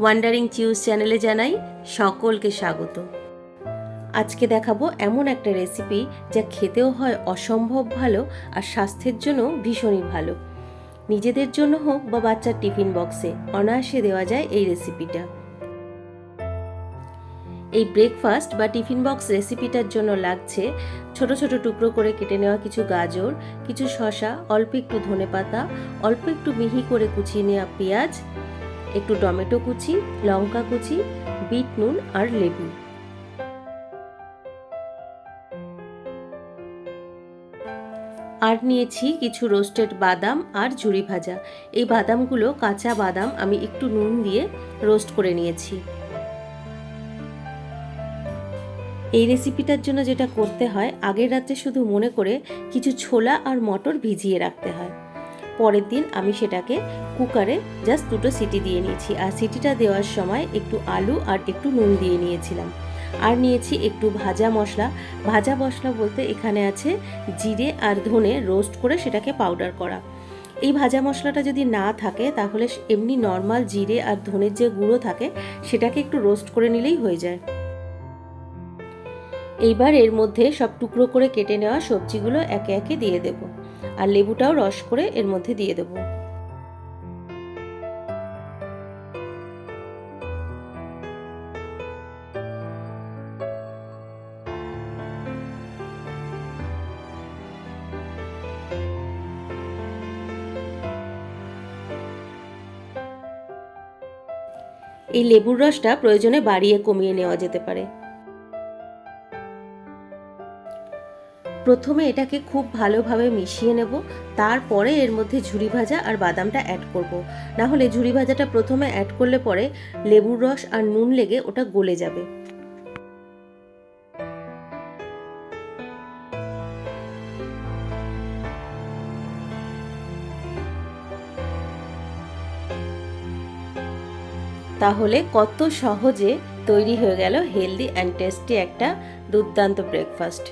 Wandering চিউজ চ্যানেলে জানাই সকলকে স্বাগত। আজকে দেখাবো এমন একটা রেসিপি যা খেতেও হয় অসম্ভব ভালো আর স্বাস্থ্যের জন্য ভীষণই ভালো। নিজেদের জন্য হোক বা বাচ্চার টিফিন বক্সে অনায়াসে দেওয়া যায় এই রেসিপিটা। এই ব্রেকফাস্ট বা টিফিন বক্স রেসিপিটার জন্য লাগছে ছোট ছোট টুকরো করে কেটে নেওয়া কিছু গাজর, কিছু শসা, অল্প একটু ধনেপাতা, অল্প একটু মিহি করে কুচিয়ে নেওয়া পেঁয়াজ, একটু টমেটো কুচি, লঙ্কা কুচি, বিট নুন আর লেবু। আর নিয়েছি কিছু রোস্টেড বাদাম আর ঝুরি ভাজা। এই বাদামগুলো কাঁচা বাদাম আমি একটু নুন দিয়ে রোস্ট করে নিয়েছি। এই রেসিপিটার জন্য যেটা করতে হয়, আগের রাত্রে শুধু মনে করে কিছু ছোলা আর মটর ভিজিয়ে রাখতে হয়। পরের দিন আমি সেটাকে কুকারে জাস্ট দুটো সিটি দিয়ে নিয়েছি। আর সিটিটা দেওয়ার সময় একটু আলু আর একটু নুন দিয়ে নিয়েছিলাম। আর নিয়েছি একটু ভাজা মশলা। ভাজা মশলা বলতে এখানে আছে জিরে আর ধনে রোস্ট করে সেটাকে পাউডার করা। এই ভাজা মশলাটা যদি না থাকে তাহলে এমনি নর্মাল জিরে আর ধনের যে গুঁড়ো থাকে সেটাকে একটু রোস্ট করে নিলেই হয়ে যায়। এইবার এর মধ্যে সব টুকরো করে কেটে নেওয়া সবজিগুলো একে একে দিয়ে দেব। আর লেবুটাও রস করে এর মধ্যে দিয়ে দেব। এই লেবুর রসটা প্রয়োজনে বাড়িয়ে কমিয়ে নেওয়া যেতে পারে। প্রথমে এটাকে খুব ভালোভাবে মিশিয়ে নেব, তারপরে এর মধ্যে ঝুরি ভাজা আর বাদামটা অ্যাড করব। না হলে ঝুরি ভাজাটা প্রথমে অ্যাড করলে পরে লেবুর রস আর নুন লেগে ওটা গলে যাবে। তাহলে কত সহজে তৈরি হয়ে গেল হেলদি অ্যান্ড টেস্টি একটা দুর্দান্ত ব্রেকফাস্ট।